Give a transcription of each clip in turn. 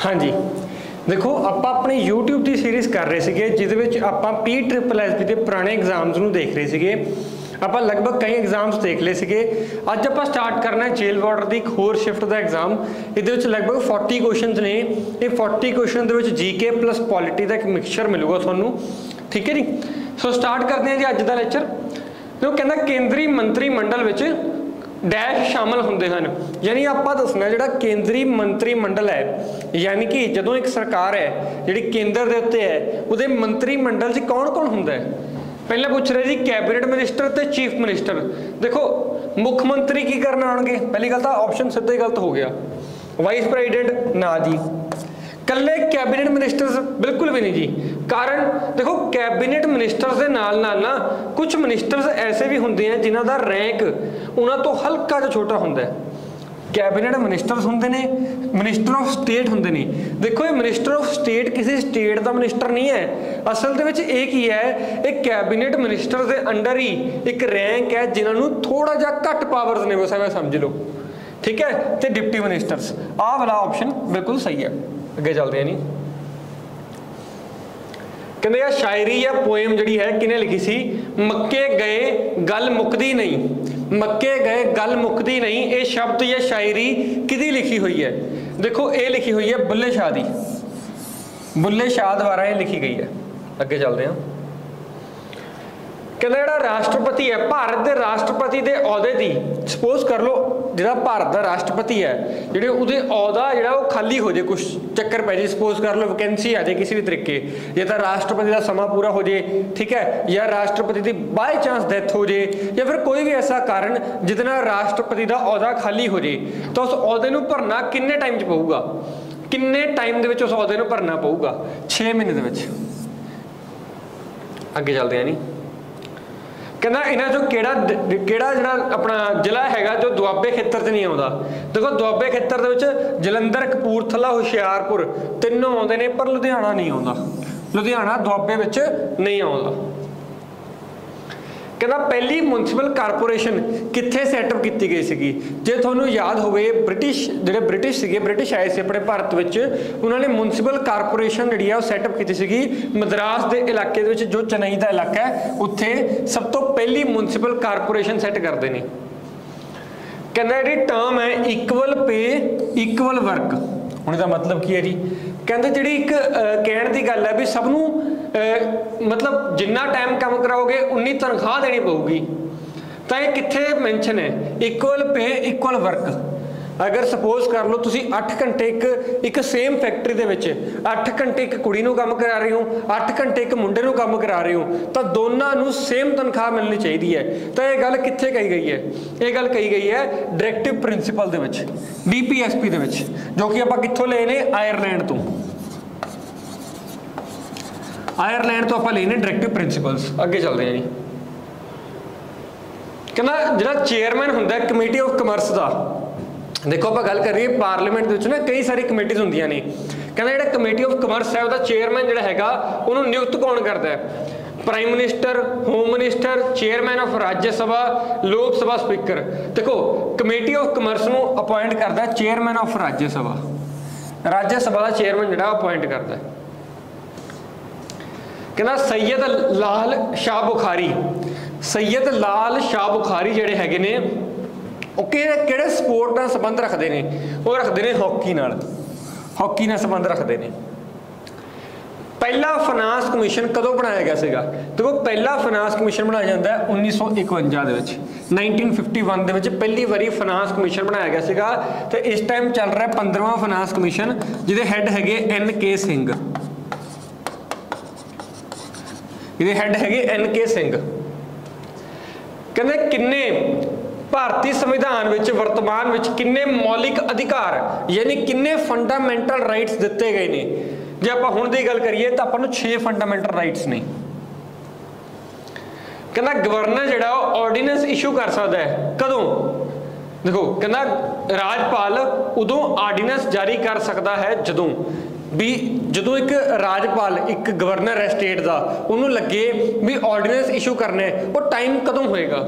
हाँ जी, देखो आप अपनी यूट्यूब की सीरीज़ कर रहे थे जिद आप PSSB के पुराने एग्जाम्स में देख रहे थे। आप लगभग कई एग्जाम्स देख ले थे। अज आप स्टार्ट करना है जेल वार्डर की एक होर शिफ्ट का एग्जाम। ये लगभग 40 क्वेश्चन ने। ये 40 क्वेश्चन GK प्लस पॉलिटी का एक मिक्सचर मिलेगा थोनू, ठीक है जी। सो स्टार्ट करते हैं जी अज का लैक्चर। तो कहना केंद्रीय मंत्री मंडल विच डैश शामिल होंगे हैं, यानी आप दसना जो केंद्रीय मंत्री मंडल है, यानी कि जो एक सरकार है जी केंद्र के उत्ते है वो मंत्री मंडल च कौन कौन होंगे है। पहले पूछ रहे जी कैबिनेट मिनिस्टर तो चीफ मिनिस्टर। देखो मुख्यमंत्री की करना आएंगे, पहली गल तो ऑप्शन सीधा ही गलत हो गया। वाइस प्रेजिडेंट ना जी, कल्ले कैबिनेट मिनिस्टर्स बिल्कुल भी नहीं जी। कारण देखो कैबिनेट मिनिस्टर्स के नाल ना कुछ मिनिस्टर्स ऐसे भी होंगे हैं जिन्हों का रैंक उन्होंने तो हल्का जो छोटा होंगे। कैबिनेट मिनिस्टर्स होंगे ने, मिनिस्टर ऑफ स्टेट होंगे ने। देखो ये मिनिस्टर ऑफ स्टेट किसी स्टेट का मिनिस्टर नहीं है, असल दे विच एक ही है, एक कैबिनेट मिनिस्टर के अंडर ही एक रैंक है जिन्होंने थोड़ा जा घट पावर्स ने, वैसा समझ लो, ठीक है। तो डिप्टी मिनिस्टर्स, आ वाला ऑप्शन बिल्कुल सही है। अगे चलते हैं नहीं, कहते यार शायरी या पोएम जी है किने लिखी सी, मक्के गए गल मुकदी नहीं, मक्के गए गल मुकदी नहीं। ये शब्द या शायरी किदी लिखी हुई है। देखो ये लिखी हुई है बुल्ले शाह दी, बुल्ले शाह द्वारा ये लिखी गई है। अगे चलते हैं, कहते जो राष्ट्रपति है भारत के राष्ट्रपति के अहदे की, सपोज कर लो जो भारत का राष्ट्रपति है जो उसके अहदा जो खाली हो जाए, कुछ चक्कर पै जाए, सपोज कर लो वैकेंसी आ जाए किसी भी तरीके, या तो राष्ट्रपति का समा पूरा हो जाए, ठीक है, या राष्ट्रपति की बाय चांस डेथ हो जाए, या फिर कोई भी ऐसा कारण जितना राष्ट्रपति का अहदा खाली हो जाए, तो उस अहदे को भरना किन्ने टाइम च पऊगा, किन्ने टाइम के उस अहदे को भरना पऊगा, 6 महीने के। अगे चलते हैं नहीं, कहना इन्हों जो केड़ा जो अपना जिला है जो दुआबे खेत्र च नहीं आता। देखो दुआबे खेत्र के जलंधर कपूरथला हुशियारपुर तीनों आते हैं, पर लुधियाना नहीं आता, लुधियाना दुआबे नहीं आता। कहना पहली मुनसिपल कारपोरेशन कित्थे सैटअप की गई सी, जे थोनू याद हो ब्रिटिश जो ब्रिटिश आए थे अपने भारत में, उन्होंने मुनसिपल कारपोरेशन जी सैटअप की सी मद्रास के इलाके जो चेन्नई का इलाका है उत्थे सब तो पहली मुनसिपल कारपोरेशन सैट करते हैं। कहना जी टर्म है इक्वल पे इक्वल वर्क, हुण इसदा मतलब की है जी, कहते जी एक कहने की गल है भी सबनों मतलब जिन्ना टाइम काम कराओगे उन्नी तनख्वाह देनी पऊगी। तो ये कित्थे मैंशन है इक्वल पे इक्वल वर्क। अगर सपोज कर लो तुसी 8 घंटे एक सेम फैक्ट्री दे विच 8 घंटे एक कुड़ी नूं काम करा रहे हो, 8 घंटे एक मुंडे नूं काम करा रहे हो, तो दोनों नूं सेम तनख्वाह मिलनी चाहिए है। तो यह गल कित्थे कही गई है, ये गल कही गई है डायरैक्टिव प्रिंसीपल दे विच, DPSP दे विच, जो कि आपां कित्थों लए ने, आयरलैंड तो, आयरलैंड तो आप लेने डायरैक्टिव प्रिंसीपल्स। अगे चलते हैं जी, कहना जो चेयरमैन होंगे कमेटी ऑफ कमर्स का, देखो आप गल कर रही है पार्लीमेंट ना कई सारी कमेटीज होंदियां ने। कहना जो कमेटी ऑफ कमर्स है वह चेयरमैन जोड़ा है उन्होंने नियुक्त कौन करता है, prime minister, home minister, chairman of राज्य सभा, लोक सभा स्पीकर। देखो कमेटी ऑफ कमर्स को अपॉइंट करता है चेयरमैन ऑफ राज्य सभा, राज्य सभा का चेयरमैन जो अपॉइंट करता है। कहना सैयद लाल शाह बुखारी, सैयद लाल शाह बुखारी जोड़े है ने कि स्पोर्ट नाल संबंध रखते हैं, वो रखते हैं हॉकी नाल, हॉकी नाल संबंध रखते हैं। पहला फाइनांस कमीशन कदों बनाया गया सीगा, देखो पहला फाइनांस कमीशन बनाया जाता है 1951 1951 के पहली बारी फाइनांस कमीशन बनाया गया सीगा। तो इस टाइम चल रहा है 15वां फाइनांस कमीशन, जिहदे हैड है NK सिंह, ये हैड है NK सिंह। कहते किन्ने भारतीय संविधान विच वर्तमान विच किन्ने मौलिक अधिकार यानी किन्ने फंडामेंटल राइट्स दिते गए ने। जे आपां हुण दी गल करिए तो आपां नूं 6 फंडामेंटल राइट्स ने। कहना गवर्नर जिहड़ा ऑर्डीनेंस इशू कर सकता है कदों, देखो कहना राजपाल उदों ऑर्डीनेंस जारी कर सकता है जदों भी जो एक राजपाल एक गवर्नर है स्टेट का उन्होंने लगे भी ऑर्डीनेंस इशू करने, वो टाइम कदों होएगा,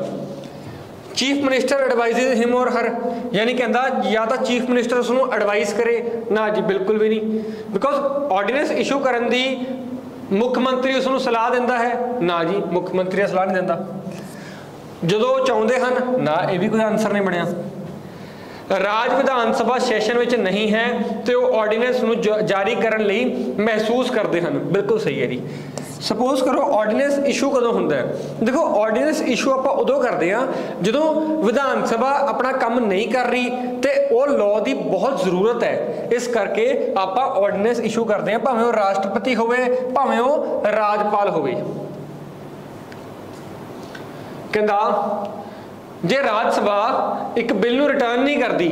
चीफ मिनिस्टर एडवाइजेज हिम और हर, यानी कहता या तो चीफ मिनिस्टर उसनों एडवाइस करे ना जी, बिल्कुल भी नहीं, बिकॉज ऑर्डीनेंस इशू करन दी मुख मंत्री उसनों सलाह दिंदा है ना जी, मुख मंत्री सलाह नहीं दिंदा। जो चाहते हैं ना, ये भी कोई आंसर नहीं बनया। राज विधान सभा सैशन में नहीं है तो ऑर्डीनेंस जारी करने लई महसूस करते हैं, बिल्कुल सही है जी। सपोज करो ऑर्डीनेंस इशू कदों होंदा है, देखो ऑर्डीनेंस इशू आप उदों करते हैं जो विधान सभा अपना काम नहीं कर रही तो वो लॉ की बहुत जरूरत है, इस करके आप ऑर्डीनेंस इशू करते हैं, भावें वो राष्ट्रपति होवे भावें वो राजपाल होवे। कहता जे राज सभा एक बिल नूं रिटर्न नहीं करती,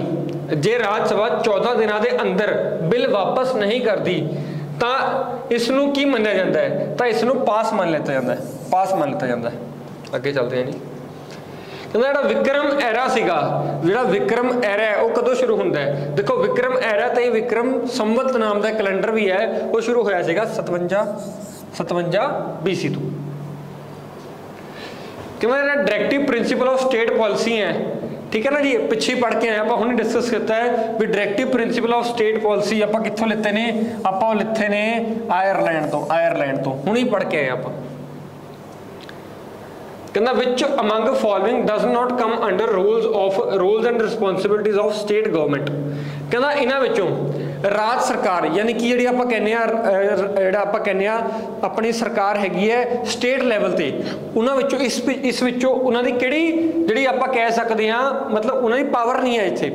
जे राज सभा 14 दिनों के अंदर बिल वापस नहीं करती तो इसनूं की मन्निया जाता है, तो इसनूं पास मान लिया जाता है, पास मान लिया जाता है। अगे चलते हैं जी। कहता जो विक्रम एरा सीगा, जो विक्रम एरा है वो कदों शुरू होंदा है, देखो विक्रम एरा तो विक्रम संवत नाम का कैलेंडर भी है, वो शुरू होया सीगा 57 BC तो। कहना directive principal of state policy है, ठीक है ना जी, पिछे पढ़ के आए आप हमने डिस्कस किया है भी directive principal of state policy आप कितों लिते ने, आप लिते ने आयरलैंड तो हुणे ही पढ़ के आए आप। कहना which among following does not come under rules and responsibilities of state government. कहना इन्हां विचों राज सरकार यानी कि जी आप कहने अपनी सरकार हैगी है स्टेट लैवल ते, उन्हां विचों इस विचों उन्हां दी किहड़ी जिहड़ी आप कह सकते हैं मतलब उन्हां दी पावर नहीं है इत्थे।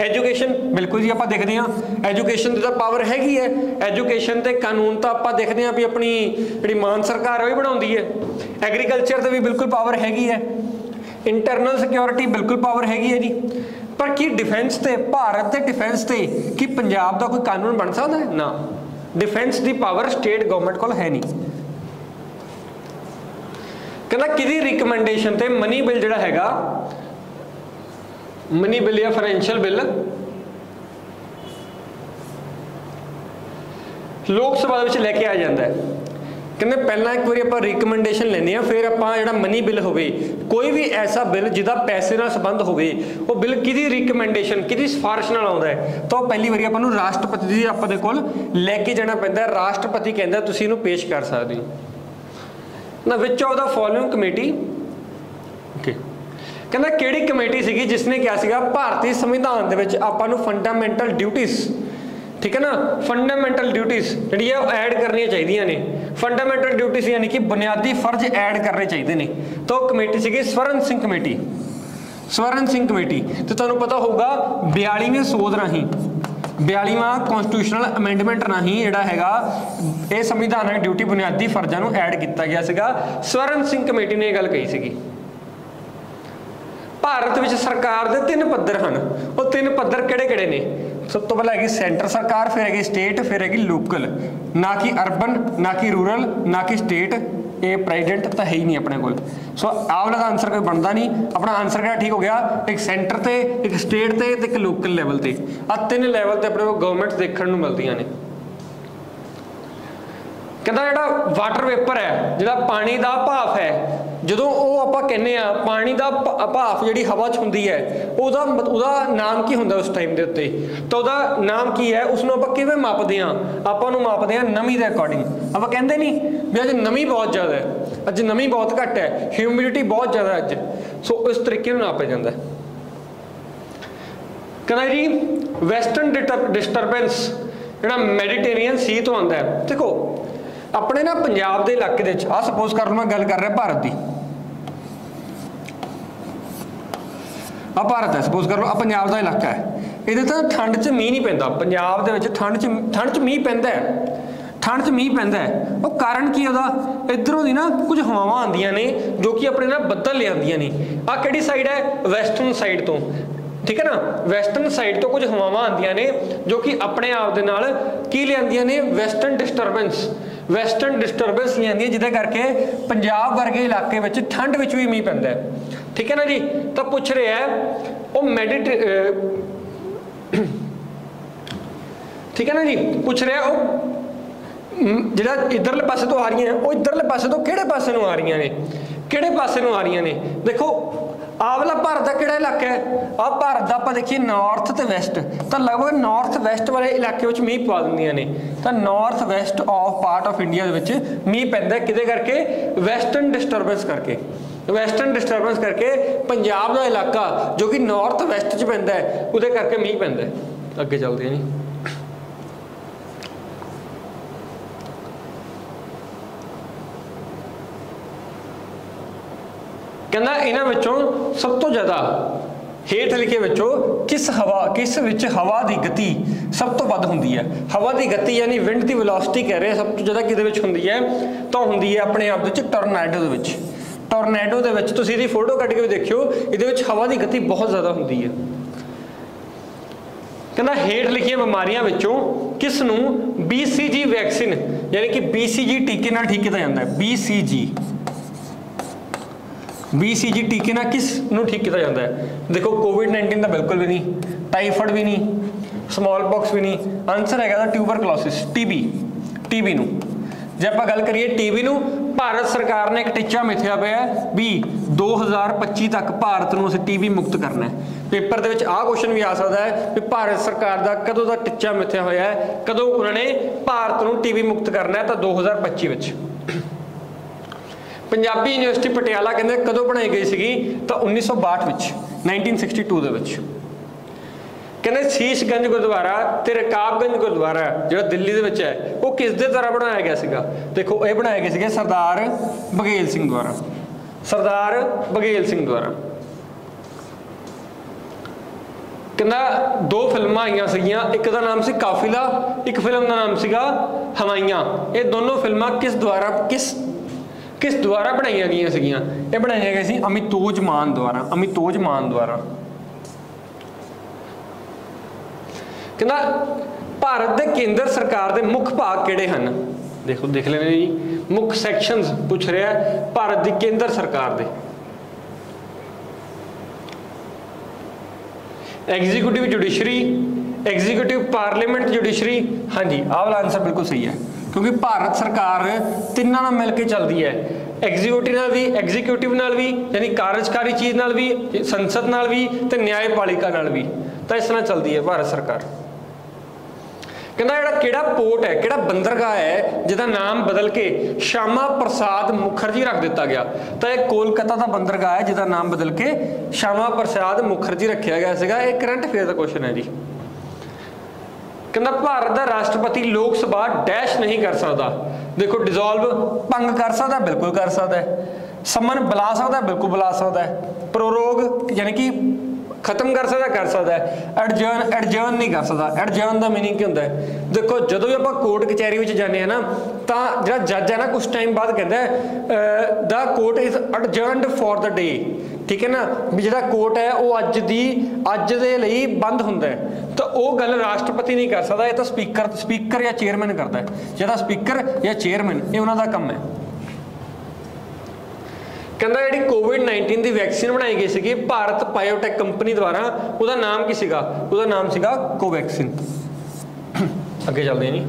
एजुकेशन बिल्कुल जी आप देखते हैं एजुकेशन की तो पावर हैगी है, एजुकेशन ते कानून तो आप देखते हैं भी अपनी जिहड़ी मान सरकार है वही बनाउंदी है। एग्रीकल्चर ते भी बिल्कुल पावर हैगी है, इंटरनल सिक्योरिटी बिल्कुल पावर हैगी है जी, पर की डिफेंस ते भारत के डिफेंस ते कि पंजाब का कोई कानून बन सकता है ना, डिफेंस की पावर स्टेट गवर्नमेंट को है नहीं। कहना किसी रिकमेंडेशन ते मनी बिल जिहड़ा हैगा, मनी बिल या फाइनेंशियल बिल लोक सभा में लैके आ जाता है। कहते पहला एक बार आप रिकमेंडेशन लेने हैं, फिर आप मनी बिल हो कोई भी ऐसा बिल जिसका पैसे नाल संबंध हो वो बिल कि रिकमेंडेशन कि सिफारिश नाल आउंदा है तो पहली बारी आपको राष्ट्रपति जी आपदे कोल लैके जाना पैंदा है। राष्ट्रपति कहता तुसीं इहनूं पेश कर सकते हो ना, which of the following committee okay. कहना किहड़ी कमेटी सीगी जिसने क्या सीगा भारतीय संविधान दे विच आपां नूं फंडामेंटल ड्यूटीज, ठीक है ना, फंडामेंटल ड्यूटीज जी ऐड करनी चाहिए ने, फंडामेंटल ड्यूटीज यानी कि बुनियादी फर्ज ऐड करने चाहिए ने, तो कमेटी सी स्वर्ण सिंह कमेटी। स्वर्ण सिंह कमेटी तो तुहानूं पता होगा 42वें सोध राही 42वां कॉन्स्टिट्यूशनल अमेंडमेंट राही जिहड़ा हैगा ये संविधानक ड्यूटी बुनियादी फर्जां नूं ऐड किया गया सीगा। स्वर्ण सिंह कमेटी ने यह गल कही सीगी। भारत विच सरकार दे 3 पद्धर हैं, वो 3 पद्धर किहड़े-किहड़े ने, सब तो पहला है सेंटर सरकार, फिर है स्टेट, फिर है लोकल, ना कि अर्बन ना कि रूरल ना कि स्टेट, ये प्रेजिडेंट तो है ही नहीं अपने को। सो आवला का आंसर कोई बनता नहीं, अपना आंसर क्या ठीक हो गया, एक सेंटर ते एक स्टेट ते एक लोकल लैवल ते, आ 3 लैवल ते अपने को गवर्नमेंट देखने को मिलदियां ने। कहता जिहड़ा वाटर वेपर है, जिहड़ा पानी का भाफ है, जो आप कहने पानी का भाफ जी हवा च होंगी है उदा नाम की होंगे उस टाइम के उत्ते, तो वह नाम की है, उसनों आप किवें मापते हैं, आपू मापते हैं नमी के अकॉर्डिंग। आप कहते नहीं भी अज नमी बहुत ज़्यादा है, अज नमी बहुत घट है, ह्यूमिडिटी बहुत ज़्यादा अज, सो इस तरीके नापा जाता है। कहना जी वैसटर्न डिस्टरबेंस जो मैडिटेरेनियन सी तो आता है, देखो अपने ना पंजाब के इलाके आ सपोज कर लो मैं गल कर रहा भारत की, आ भारत है सपोज कर लो, आ पंजाब का इलाका है, ये तो ठंड च मीह नहीं पैंदा, पंजाब दे विच ठंड च मीह पैंदा है, ठंड च मीह पैंदा है, वो कारण की है इधरों दी ना कुछ हवावां आंदियां ने जो कि अपने ना बदल ले आंदियां ने। आ किहड़ी साइड है, वैसटर्न साइड तो, ठीक है ना, वैसटर्न साइड तो कुछ हवावां आंदियां ने जो कि अपने आप दे नाल की ले आंदियां ने वैसटर्न डिस्टरबेंस ले आंदियां, जिहदे करके पंजाब वर्गे इलाके विच ठंड विच भी मीह पैंदा है, ठीक है ना जी। तो पूछ रहे हैं वो ठीक है ना जी, पूछ रहे हैं जिहड़ा इधरले पासे तो आ रही हैं वो इधरले पासे तो किहड़े पासे नूं आ रही ने, किहड़े पासे नूं आ रही ने। देखो ਆਹ ਵਾਲਾ ਭਾਰਤ ਦਾ ਕਿਹੜਾ ਇਲਾਕਾ ਹੈ? ਆਹ ਭਾਰਤ ਦਾ ਆਪਾਂ ਦੇਖੀਏ ਨਾਰਥ ਤੇ ਵੈਸਟ, ਤਾਂ ਲਗਭਗ ਨਾਰਥ ਵੈਸਟ ਵਾਲੇ ਇਲਾਕੇ ਵਿੱਚ ਮੀਂਹ ਪਵਾ ਦਿੰਦੀਆਂ ਨੇ। ਤਾਂ north West of part of India ਦੇ ਵਿੱਚ ਮੀਂਹ ਪੈਂਦਾ ਕਿਹਦੇ ਕਰਕੇ? ਵੈਸਟਰਨ ਡਿਸਟਰਬੈਂਸ ਕਰਕੇ। ਵੈਸਟਰਨ ਡਿਸਟਰਬੈਂਸ ਕਰਕੇ ਪੰਜਾਬ ਦਾ ਇਲਾਕਾ ਜੋ ਕਿ ਨਾਰਥ ਵੈਸਟ 'ਚ ਪੈਂਦਾ ਹੈ ਉਹਦੇ ਕਰਕੇ ਮੀਂਹ ਪੈਂਦਾ। ਅੱਗੇ ਚੱਲਦੇ ਹਾਂ ਜੀ। ਕਹਿੰਦਾ ਇਹਨਾਂ ਵਿੱਚੋਂ ਸਭ ਤੋਂ ਜ਼ਿਆਦਾ ਹੇਠ ਲਿਖੇ ਵਿੱਚੋਂ ਕਿਸ ਵਿੱਚ ਹਵਾ ਦੀ ਗਤੀ ਸਭ ਤੋਂ ਵੱਧ ਹੁੰਦੀ ਹੈ? ਹਵਾ ਦੀ ਗਤੀ ਯਾਨੀ ਵਿੰਡ ਦੀ ਵੈਲੋਸਿਟੀ ਕਹਿ ਰਹੇ ਸਭ ਤੋਂ ਜ਼ਿਆਦਾ ਕਿਹਦੇ ਵਿੱਚ ਹੁੰਦੀ ਹੈ? ਤਾਂ ਹੁੰਦੀ ਹੈ ਆਪਣੇ ਆਪ ਦੇ ਵਿੱਚ ਟੋਰਨੈਡੋ ਦੇ ਵਿੱਚ। ਟੋਰਨੈਡੋ ਦੇ ਵਿੱਚ ਤੁਸੀਂ ਇਹਦੀ ਫੋਟੋ ਕੱਢ ਕੇ ਵੀ ਦੇਖਿਓ, ਇਹਦੇ ਵਿੱਚ ਹਵਾ ਦੀ ਗਤੀ ਬਹੁਤ ਜ਼ਿਆਦਾ ਹੁੰਦੀ ਹੈ। ਕਹਿੰਦਾ ਹੇਠ ਲਿਖੀਆਂ ਬਿਮਾਰੀਆਂ ਵਿੱਚੋਂ ਕਿਸ ਨੂੰ BCG ਵੈਕਸੀਨ ਯਾਨੀ ਕਿ BCG ਟੀਕੇ ਨਾਲ ਠੀਕ ਕੀਤਾ ਜਾਂਦਾ ਹੈ? BCG ਟੀਕੇ ਨਾਲ ਕਿਸ ਨੂੰ ਠੀਕ ਕੀਤਾ ਜਾਂਦਾ ਹੈ? ਦੇਖੋ ਕੋਵਿਡ-19 ਤਾਂ ਬਿਲਕੁਲ ਵੀ ਨਹੀਂ, ਟਾਈਫਾਇਡ ਵੀ ਨਹੀਂ, ਸਮਾਲ ਪੌਕਸ ਵੀ ਨਹੀਂ। ਆਨਸਰ ਹੈਗਾ ਤਾਂ ਟਿਊਬਰਕਲੋਸਿਸ, TB ਨੂੰ। ਜੇ ਆਪਾਂ ਗੱਲ ਕਰੀਏ TB ਨੂੰ, ਭਾਰਤ ਸਰਕਾਰ ਨੇ ਇੱਕ ਟੀਚਾ ਮਿਥਿਆ ਪਿਆ ਵੀ 2025 ਤੱਕ ਭਾਰਤ ਨੂੰ ਅਸੀਂ TB ਮੁਕਤ ਕਰਨਾ ਹੈ। ਪੇਪਰ ਦੇ ਵਿੱਚ ਆਹ ਕੁਐਸਚਨ ਵੀ ਆ ਸਕਦਾ ਹੈ ਵੀ ਭਾਰਤ ਸਰਕਾਰ ਦਾ ਕਦੋਂ ਦਾ ਟੀਚਾ ਮਿਥਿਆ ਹੋਇਆ ਹੈ, ਕਦੋਂ ਉਹਨਾਂ ਨੇ ਭਾਰਤ ਨੂੰ TB ਮੁਕਤ ਕਰਨਾ ਹੈ? ਤਾਂ 2025 ਵਿੱਚ। ਪੰਜਾਬੀ ਯੂਨੀਵਰਸਿਟੀ ਪਟਿਆਲਾ ਕਹਿੰਦੇ ਕਦੋਂ ਬਣਾਈ ਗਈ ਸੀਗੀ? ਤਾਂ 1962 ਵਿੱਚ, 1962 ਦੇ ਵਿੱਚ। ਕਹਿੰਦੇ ਸ਼ੀਸ਼ਗੰਜ ਗੁਰਦੁਆਰਾ ਤੇ ਰਕਾਬਗੰਜ ਗੁਰਦੁਆਰਾ ਜਿਹੜਾ ਦਿੱਲੀ ਦੇ ਵਿੱਚ ਹੈ ਉਹ ਕਿਸ ਦੇ ਦੁਆਰਾ ਬਣਾਇਆ ਗਿਆ ਸੀਗਾ? ਦੇਖੋ ਇਹ ਬਣਾਏ ਗਏ ਸੀਗੇ ਸਰਦਾਰ ਬਘੇਲ ਸਿੰਘ ਦੁਆਰਾ। ਸਰਦਾਰ ਬਘੇਲ ਸਿੰਘ ਦੁਆਰਾ। ਕਹਿੰਦਾ 2 ਫਿਲਮਾਂ ਆਈਆਂ ਸੀਗੀਆਂ, ਇੱਕ ਦਾ ਨਾਮ ਸੀ ਕਾਫਿਲਾ, ਇੱਕ ਫਿਲਮ ਦਾ ਨਾਮ ਸੀਗਾ ਹਵਾਈਆਂ। ਇਹ ਦੋਨੋਂ ਫਿਲਮਾਂ ਕਿਸ ਦੁਆਰਾ ਬਣਾਈਆਂ ਗਈਆਂ ਸੀਗੀਆਂ? ਇਹ ਬਣਾਈਆਂ ਗਈਆਂ ਸੀ ਅਮਿਤੋਜ ਮਾਨ ਦੁਆਰਾ। ਕਹਿੰਦਾ ਭਾਰਤ ਦੇ ਕੇਂਦਰ ਸਰਕਾਰ ਦੇ ਮੁੱਖ ਭਾਗ ਕਿਹੜੇ ਹਨ? ਦੇਖੋ ਦੇਖ ਲੈਣੇ ਜੀ, ਮੁੱਖ ਸੈਕਸ਼ਨਸ ਪੁੱਛ ਰਿਹਾ ਭਾਰਤ ਦੀ ਕੇਂਦਰ ਸਰਕਾਰ ਦੇ। Executive judiciary, executive parliament judiciary. ਹਾਂਜੀ ਆਹ ਵਾਲਾ ਆਨਸਰ ਬਿਲਕੁਲ ਸਹੀ ਹੈ ਕਿਉਂਕਿ ਭਾਰਤ ਸਰਕਾਰ ਤਿੰਨਾਂ ਨਾਲ ਮਿਲ ਕੇ ਚੱਲਦੀ ਹੈ। ਐਗਜ਼ੀਕਿਊਟਿਵ ਨਾਲ ਵੀ ਯਾਨੀ ਕਾਰਜਕਾਰੀ ਚੀਜ਼ ਨਾਲ ਵੀ, ਸੰਸਦ ਨਾਲ ਵੀ ਤੇ ਨਿਆਂਪਾਲਿਕਾ ਨਾਲ ਵੀ। ਤਾਂ ਇਸ ਤਰ੍ਹਾਂ ਚੱਲਦੀ ਹੈ ਭਾਰਤ ਸਰਕਾਰ। ਕਹਿੰਦਾ ਜਿਹੜਾ ਕਿਹੜਾ ਪੋਰਟ ਹੈ, ਕਿਹੜਾ ਬੰਦਰਗਾਹ ਹੈ ਜਿਹਦਾ ਨਾਮ ਬਦਲ ਕੇ ਸ਼ਾਮਾ ਪ੍ਰਸਾਦ ਮੁਖਰਜੀ ਰੱਖ ਦਿੱਤਾ ਗਿਆ? ਤਾਂ ਇਹ ਕੋਲਕਾਤਾ ਦਾ ਬੰਦਰਗਾਹ ਹੈ ਜਿਹਦਾ ਨਾਮ ਬਦਲ ਕੇ ਸ਼ਾਮਾ ਪ੍ਰਸਾਦ ਮੁਖਰਜੀ ਰੱਖਿਆ ਗਿਆ ਸੀਗਾ। ਇਹ ਕਰੰਟ ਅਫੇਅਰ ਦਾ ਕੁਐਸਚਨ ਹੈ ਜੀ। ਕਹਿੰਦਾ ਭਾਰਤ ਦਾ ਰਾਸ਼ਟਰਪਤੀ ਲੋਕ ਸਭਾ ਡੈਸ਼ ਨਹੀਂ ਕਰ ਸਕਦਾ? ਦੇਖੋ ਡਿਸੋਲਵ ਭੰਗ ਕਰ ਸਕਦਾ, ਬਿਲਕੁਲ ਕਰ ਸਕਦਾ ਹੈ। ਸਮਨ ਬੁਲਾ ਸਕਦਾ, ਬਿਲਕੁਲ ਬੁਲਾ ਸਕਦਾ ਹੈ। ਪ੍ਰੋਰੋਗ ਯਾਨੀ ਕਿ ਖਤਮ ਕਰ ਸਕਦਾ ਹੈ। ਐਡਜਰਨ ਨਹੀਂ ਕਰ ਸਕਦਾ। ਐਡਜਰਨ ਦਾ ਮੀਨਿੰਗ ਕੀ ਹੁੰਦਾ ਹੈ? ਦੇਖੋ ਜਦੋਂ ਵੀ ਆਪਾਂ ਕੋਰਟ ਕਚਹਿਰੀ ਵਿੱਚ ਜਾਂਦੇ ਹਾਂ ਨਾ, ਤਾਂ ਜਿਹੜਾ ਜੱਜ ਹੈ ਨਾ ਕੁਝ ਟਾਈਮ ਬਾਅਦ ਕਹਿੰਦਾ ਦਾ ਕੋਰਟ ਇਜ਼ ਐਡਜਰਨਡ ਫॉर द ਡੇ। ਠੀਕ ਹੈ ਨਾ, ਵੀ ਜਿਹੜਾ ਕੋਰਟ ਹੈ ਉਹ ਅੱਜ ਦੇ ਲਈ ਬੰਦ ਹੁੰਦਾ ਹੈ। ਤਾਂ ਉਹ ਗੱਲ ਰਾਸ਼ਟਰਪਤੀ ਨਹੀਂ ਕਰ ਸਕਦਾ, ਇਹ ਤਾਂ ਸਪੀਕਰ ਜਾਂ ਚੇਅਰਮੈਨ ਕਰਦਾ ਹੈ। ਜਿਹੜਾ ਸਪੀਕਰ ਜਾਂ ਚੇਅਰਮੈਨ ਇਹ ਉਹਨਾਂ ਦਾ ਕੰਮ ਹੈ। ਕਹਿੰਦਾ ਜਿਹੜੀ ਕੋਵਿਡ-19 ਦੀ ਵੈਕਸੀਨ ਬਣਾਈ ਗਈ ਸੀਗੀ ਭਾਰਤ ਬਾਇਓਟੈਕ ਕੰਪਨੀ ਦੁਆਰਾ, ਉਹਦਾ ਨਾਮ ਕੀ ਸੀਗਾ? ਉਹਦਾ ਨਾਮ ਸੀਗਾ ਕੋਵੈਕਸਿਨ। ਅੱਗੇ ਚੱਲਦੇ ਹਾਂ ਜੀ।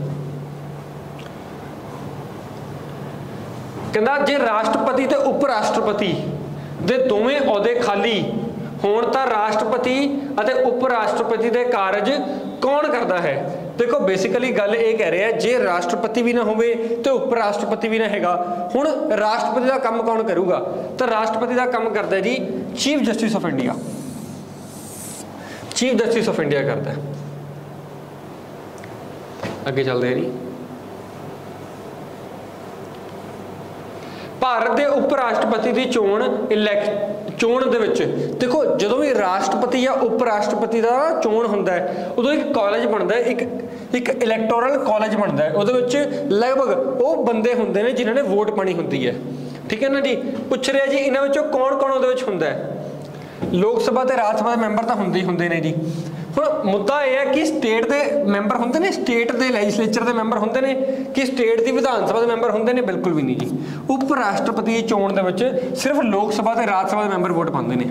ਕਹਿੰਦਾ ਜੇ ਰਾਸ਼ਟਰਪਤੀ ਤੇ ਉਪ ਰਾਸ਼ਟਰਪਤੀ ਦੇ ਦੋਵੇਂ ਅਹੁਦੇ ਖਾਲੀ ਹੋਣ ਤਾਂ ਰਾਸ਼ਟਰਪਤੀ ਅਤੇ ਉਪ ਰਾਸ਼ਟਰਪਤੀ ਦੇ ਕਾਰਜ ਕੌਣ ਕਰਦਾ ਹੈ? ਦੇਖੋ ਬੇਸਿਕਲੀ ਗੱਲ ਇਹ ਕਹਿ ਰਿਹਾ ਜੇ ਰਾਸ਼ਟਰਪਤੀ ਵੀ ਨਾ ਹੋਵੇ ਤੇ ਉਪ ਰਾਸ਼ਟਰਪਤੀ ਵੀ ਨਾ ਹੈਗਾ, ਹੁਣ ਰਾਸ਼ਟਰਪਤੀ ਦਾ ਕੰਮ ਕੌਣ ਕਰੂਗਾ? ਤਾਂ ਰਾਸ਼ਟਰਪਤੀ ਦਾ ਕੰਮ ਕਰਦਾ ਜੀ chief justice of India. Chief justice of India ਕਰਦਾ। ਅੱਗੇ ਚੱਲਦੇ ਹਾਂ ਜੀ। ਭਾਰਤ ਦੇ ਉਪ ਰਾਸ਼ਟਰਪਤੀ ਦੀ ਚੋਣ ਦੇ ਵਿੱਚ ਦੇਖੋ ਜਦੋਂ ਵੀ ਰਾਸ਼ਟਰਪਤੀ ਜਾਂ ਉਪ ਰਾਸ਼ਟਰਪਤੀ ਦਾ ਚੋਣ ਹੁੰਦਾ ਹੈ ਉਦੋਂ ਇੱਕ ਕਾਲਜ ਬਣਦਾ ਹੈ, ਇੱਕ ਇਲੈਕਟੋਰਲ ਕਾਲਜ ਬਣਦਾ ਹੈ। ਉਹਦੇ ਵਿੱਚ ਲਗਭਗ ਉਹ ਬੰਦੇ ਹੁੰਦੇ ਨੇ ਜਿਨ੍ਹਾਂ ਨੇ ਵੋਟ ਪਾਣੀ ਹੁੰਦੀ ਹੈ। ਠੀਕ ਹੈ ਨਾ ਜੀ। ਪੁੱਛ ਰਿਹਾ ਜੀ ਇਹਨਾਂ ਵਿੱਚੋਂ ਕੌਣ ਉਹਦੇ ਵਿੱਚ ਹੁੰਦਾ ਹੈ? ਲੋਕ ਸਭਾ ਤੇ ਰਾਜ ਸਭਾ ਦੇ ਮੈਂਬਰ ਤਾਂ ਹੁੰਦੇ ਨੇ ਜੀ। ਹੁਣ ਮੁੱਦਾ ਇਹ ਹੈ ਕਿ ਸਟੇਟ ਦੇ ਮੈਂਬਰ ਹੁੰਦੇ ਨੇ, ਸਟੇਟ ਦੇ ਲੈਜਿਸਲੇਚਰ ਦੇ ਮੈਂਬਰ ਹੁੰਦੇ ਨੇ ਕਿ ਸਟੇਟ ਦੀ ਵਿਧਾਨ ਸਭਾ ਦੇ ਮੈਂਬਰ ਹੁੰਦੇ ਨੇ? ਬਿਲਕੁਲ ਵੀ ਨਹੀਂ ਜੀ। ਉਪ ਰਾਸ਼ਟਰਪਤੀ ਦੀ ਚੋਣ ਦੇ ਵਿੱਚ ਸਿਰਫ ਲੋਕ ਸਭਾ ਤੇ ਰਾਜ ਸਭਾ ਦੇ ਮੈਂਬਰ ਵੋਟ ਪਾਉਂਦੇ ਨੇ।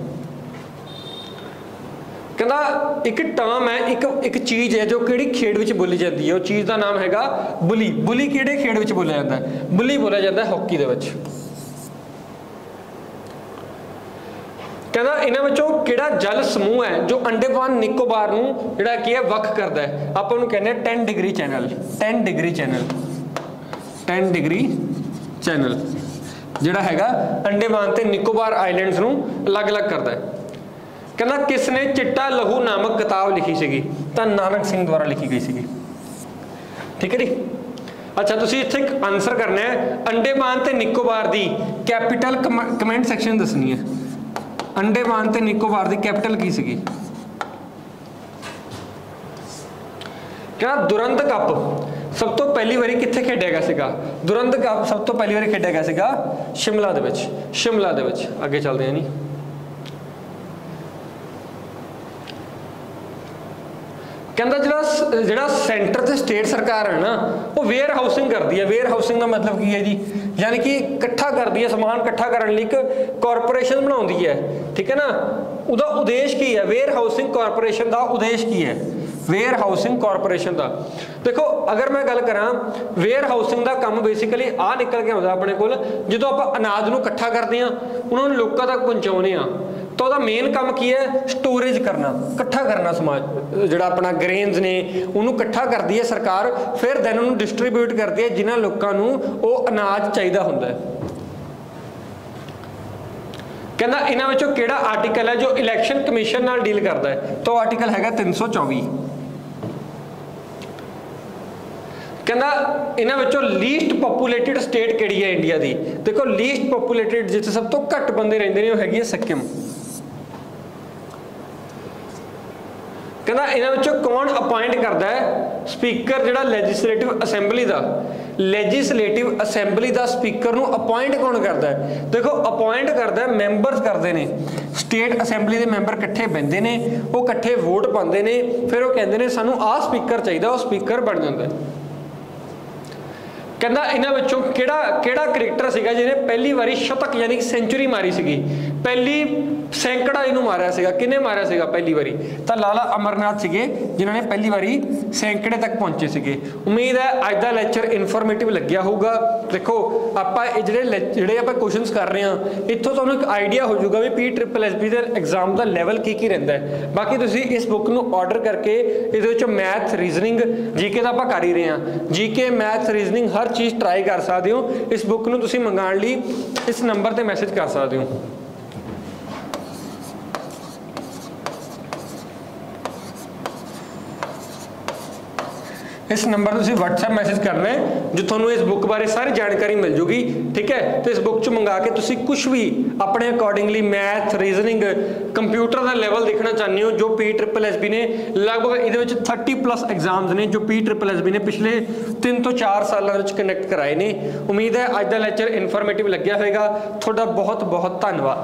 ਕਹਿੰਦਾ ਇੱਕ ਟਰਮ ਹੈ, ਇੱਕ ਚੀਜ਼ ਹੈ ਜੋ ਕਿਹੜੀ ਖੇਡ ਵਿੱਚ ਬੋਲੀ ਜਾਂਦੀ ਹੈ? ਉਹ ਚੀਜ਼ ਦਾ ਨਾਮ ਹੈਗਾ ਬੁਲੀ। ਬੁਲੀ ਕਿਹੜੇ ਖੇਡ ਵਿੱਚ ਬੋਲਿਆ ਜਾਂਦਾ ਹੈ? ਬੁਲੀ ਬੋਲਿਆ ਜਾਂਦਾ ਹੈ ਹਾਕੀ ਦੇ ਵਿੱਚ। कहना इन्हां विचों किहड़ा जल समूह है जो अंडमान निकोबार नूं जिहड़ा की है वख करदा है, आपां नूं कहने 10 degree channel. 10 degree channel 10 degree channel जिहड़ा हैगा अंडमान ते निकोबार आइलैंड्स नूं अलग अलग करदा है। कहना किसने चिट्टा लहू नामक किताब लिखी सीगी, तो नानक सिंह द्वारा लिखी गई सीगी। ठीक है जी। अच्छा तुसीं इत्थे एक आंसर करना है, अंडमान ते निकोबार दी कैपिटल कमेंट सैक्शन दसनी है। अंडमान ते निकोबार दी कैपिटल की सीगी? कहना दुरंत कप सब तो पहली बारी कित्थे खेडिया गया सीगा? दुरंत कप सब तो पहली बारी खेडिया गया सीगा शिमला दे विच। शिमला दे विच अगे चलते हैं जी। कहता जिहड़ा सेंटर ते स्टेट सरकार है ना वो वेयर हाउसिंग करती है। वेयर हाउसिंग का मतलब की है जी, यानी कि इकट्ठा करती है, समान इकट्ठा करने लई एक कॉरपोरेशन बनाउंदी है। ठीक है ना, उहदा उद्देश्य की है? वेयर हाउसिंग कॉरपोरेशन का उद्देश्य की है? वेयर हाउसिंग कॉरपोरेशन का देखो अगर मैं गल करा वेयर हाउसिंग का काम बेसिकली आ निकल के आउंदा अपने कोल, जो आप अनाज नूं इकट्ठा करते हैं उन्होंने लोगों तक पहुँचाने आ, तो वह मेन काम की है स्टोरेज करना, इकट्ठा करना। समाज जो अपना ग्रेन्स ने उन्होंने इकट्ठा करती है सरकार, फिर दैन उन्होंने डिस्ट्रीब्यूट करती है जिन्होंने लोगों को वो अनाज चाहिए होंदा है। कहना इन्हां विचों किहड़ा आर्टिकल है जो इलैक्शन कमीशन नाल डील करता है? तो आर्टिकल हैगा 324। कहना इन्हां विचों लीस्ट पॉपूलेटेड स्टेट किहड़ी है इंडिया की? देखो लीस्ट पॉपूलेटेड जिथे सब तो घट बंदे रहिंदे ने वो हैगी है सिक्किम। कहना इन्हां विचों कौन अपॉइंट करता है स्पीकर जिहड़ा लैजिस्लेटिव असैंबली का? लैजिस्लेटिव असैंबली का स्पीकर नूं अपॉइंट कौन करता है? देखो अपॉइंट करता है मैंबर्स करते हैं, स्टेट असैंबली के मैंबर इकट्ठे बहिंदे ने, वो इकट्ठे वोट पाते हैं, फिर वो कहते हैं सानूं आ स्पीकर चाहिए, वो स्पीकर बन जाता है। कहना इन्हां विचों किहड़ा क्रिकेटर सीगा जिन्हें पहली बारी शतक यानी कि सेंचुरी मारी सीगी? पहली सैंकड़ा इनू मारिया सीगा, किन्ने मारिया सीगा पहली बारी? तो लाला अमरनाथ सीगे जिन्होंने पहली बारी सैंकड़े तक पहुंचे सीगे। उम्मीद है अज का लैक्चर इनफॉर्मेटिव लग्या होगा। देखो आप जिहड़े आप क्वेश्चनस कर रहे हैं इत्थों तुहानूं एक आइडिया हो जाऊगा भी PSSB के एग्जाम का लैवल की रहिंदा है। बाकी तुसीं इस बुक नूं ऑर्डर करके इहदे विच मैथ रीजनिंग जीके तो आपां कर ही रहे हैं, जीके मैथ रीजनिंग हर चीज़ ट्राई कर सकते हो। इस बुक नूं तुसीं मंगाउण लई इस नंबर पर मैसेज कर सकते हो। इस नंबर पर WhatsApp मैसेज करना है जो थोनों इस बुक बारे सारी जानकारी मिल जूगी। ठीक है, तो इस बुक च मंगा के तुसी कुछ भी अपने अकॉर्डिंगली मैथ रीजनिंग कंप्यूटर का लैवल देखना चाहते हो जो PSSB ने लगभग ये 30+ एग्जाम्स ने जो PSSB ने पिछले 3 ਤੋਂ 4 सालों कंडक्ट कराए ने। उम्मीद है अज का लैक्चर इनफॉर्मेटिव लग्या होगा। थोड़ा बहुत बहुत धन्यवाद।